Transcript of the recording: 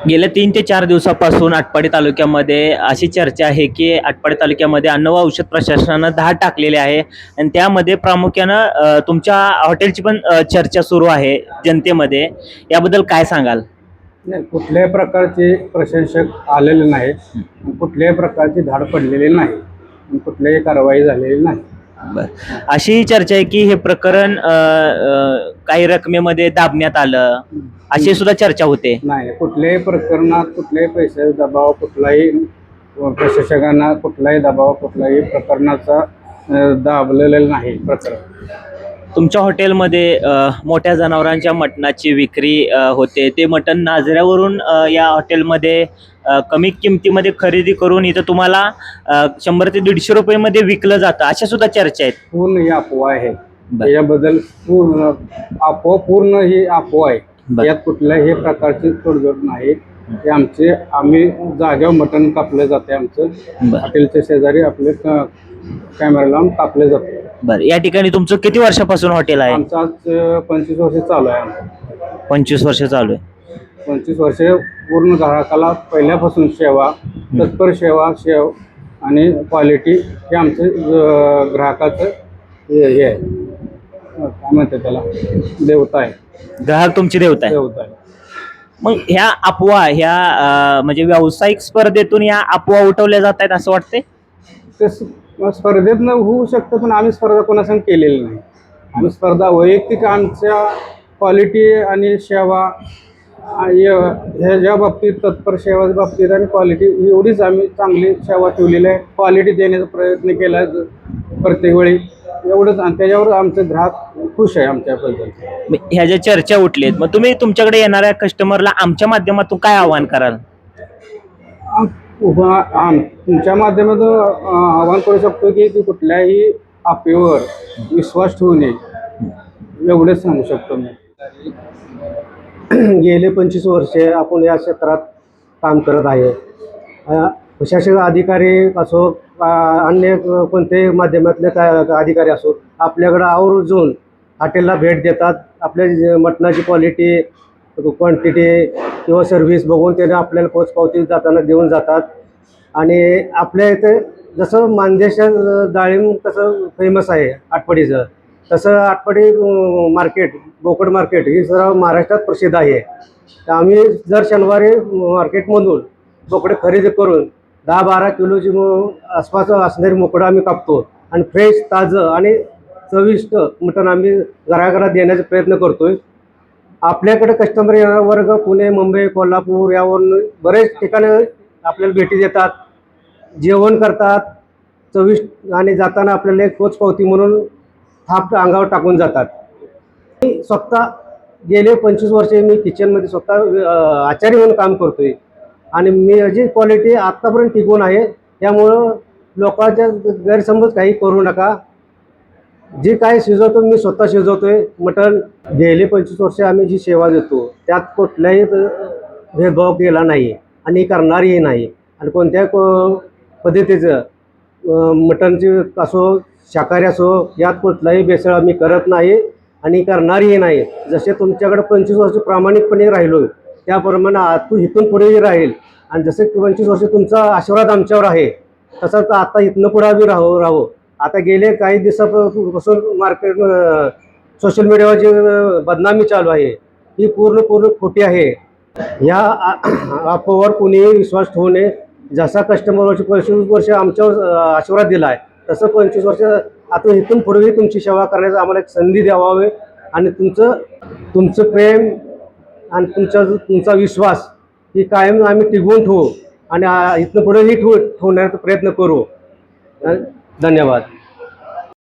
गेल्या 3 ते 4 दिवसापासून आटपाडी तालुक्यामध्ये अशी चर्चा आहे की आटपाडी तालुक्यामध्ये अन्न व औषध प्रशासनानं धाड टाकलेले आहे आणि त्यामध्ये प्रामुख्यानं तुमच्या हॉटेलची पण चर्चा सुरू आहे जनतेमध्ये. याबद्दल काय सांगाल? नाही, कुठल्याही प्रकारचे प्रशंसक आलेले नाहीत, कुठल्याही प्रकारची धाड पडलेली नाही, कुठल्याही कारवाई झालेली नाही. बर, अशी चर्चा आहे की हे प्रकरण काही रकमेमध्ये दाबण्यात आलं, अशी सुद्धा चर्चा होते. नाही, कुठल्याही प्रकरणात कुठल्याही पैशाचा दबाव, कुठलाही प्रशासकांना कुठलाही दबाव, कुठल्याही प्रकरणाचा दाबलेला नाही प्रकरण. तुमच्या हॉटेलमध्ये मोठ्या जनावरांच्या मटणाची विक्री होते. ते मटण नाझऱ्यावरून या हॉटेलमध्ये कमी किमतीमध्ये खरेदी करून इथं तुम्हाला 100 ते 150 रुपयेमध्ये विकलं जातं, अशा सुद्धा चर्चा आहेत. पूर्ण ही अफवा आहे. त्याच्याबद्दल पूर्ण ही अफवा आहे. यात कुठल्याही प्रकारची तोडजोड नाही. ते आम्ही जागेवर मटण कापलं जाते. आमचं हॉटेलच्या शेजारी आपले कॅमेरा लावून कापले जाते. बरं, या ठिकाणी तुमचं किती वर्षापासून हॉटेल आहे? आमचं आज 25 वर्ष चालू आहे. 25 वर्ष चालू आहे. 25 वर्ष पूर्ण ग्राहकाला पहिल्यापासून सेवा, तत्पर सेवा, आणि क्वालिटी हे आमचं ग्राहकाचं हे आहे. काय म्हणते त्याला, देवता आहे. ग्राहक तुमची देवता आहे. मग ह्या अफवा ह्या म्हणजे व्यावसायिक स्पर्धेतून या अफवा उठवल्या जात आहेत असं वाटतंय? ते स्पर्धेतनं होऊ शकतं, पण आम्ही स्पर्धा कोणासंग केलेली नाही. आम्ही स्पर्धा वैयक्तिक आमच्या क्वालिटी आणि सेवा ह्याच्या बाबतीत, तत्पर सेवाच्या बाबतीत आणि क्वालिटी एवढीच आम्ही चांगली सेवा ठेवलेली आहे. क्वालिटी देण्याचा प्रयत्न केला प्रत्येक वेळी, एवढंच. आणि त्याच्यावर आमचे ग्राहक खुश आहे आमच्याबद्दल. ह्या ज्या चर्चा उठलेत, मग तुम्ही तुमच्याकडे येणाऱ्या कस्टमरला आमच्या माध्यमातून काय आवाहन कराल? तुमच्या माध्यमातून आवाहन करू शकतो की कुठल्याही अफवेवर विश्वास ठेवू नये, एवढंच सांगू शकतो मी. गेले 25 वर्षे आपण या क्षेत्रात काम करत आहे. प्रशासकीय अधिकारी असो, अन्य कोणत्याही माध्यमातले अधिकारी असो, आपल्याकडं आवर्जून हॉटेलला भेट देतात. आपल्या मटणाची क्वालिटी, क्वांटिटी किंवा सर्व्हिस बघून त्याने आपल्याला पोचपावती जाताना देऊन जातात. आणि आपल्या इथे जसं मानदेशात डाळिंब कसं फेमस आहे आटपाडीचं, तसं आटपाडी मार्केट, बोकड मार्केट ही सर्व महाराष्ट्रात प्रसिद्ध आहे. तर आम्ही दर शनिवारी मार्केटमधून बोकडे खरेदी करून 10-12 किलोची आसपास असणारी बोकडं आम्ही कापतो आणि फ्रेश, ताजं आणि चविष्ट मटण आम्ही घराघरात देण्याचा प्रयत्न करतोय. आपल्याकडे कस्टमर येणारा वर्ग पुणे, मुंबई, कोल्हापूर यावरून बरेच ठिकाणी आपल्याला भेटी देतात, जेवण करतात चविष्ट, आणि जाताना आपल्याला एक पोचपावती म्हणून थाप अंगावर टाकून जातात. स्वतः गेले 25 वर्षे मी किचनमध्ये स्वतः आचारी म्हणून काम करतोय आणि मी जी क्वालिटी आत्तापर्यंत टिकून आहे. त्यामुळं लोकांच्या गैरसमज काही करू नका. जे काय शिजवतो मी स्वतः शिजवतोय मटण. गेले 25 वर्षे आम्ही जी सेवा देतो त्यात कुठल्याही भेदभाव केला नाही आणि करणारही नाही. आणि कोणत्याही पद्धतीचं मटणची असो, शाकाहारी असो, यात कुठलाही भेसळ आम्ही करत नाही आणि करणारही नाही. जसे तुमच्याकडे 25 वर्ष प्रामाणिकपणे राहिलो त्याप्रमाणे इथून पुढेही राहील. आणि जसे 25 वर्ष तुमचा आशीर्वाद आमच्यावर आहे तसं तर आता इथनं पुढे आम्ही राहू. आता गेले काही दिवसापासून मार्केट, सोशल मीडियावर जी बदनामी चालू आहे ही पूर्ण खोटी आहे. या अफवावर कुणीही विश्वास ठेवू नये. जसा कस्टमरवरची 25 वर्ष आमच्यावर आशीर्वाद दिला आहे तसं 25 वर्ष आता इथून पुढेही तुमची सेवा करण्याचा आम्हाला एक संधी द्यावावे. आणि तुमचं प्रेम आणि तुमचा विश्वास ही कायम आम्ही टिकवून ठेवू आणि इथून पुढेही ठेवण्याचा प्रयत्न करू. धन्यवाद.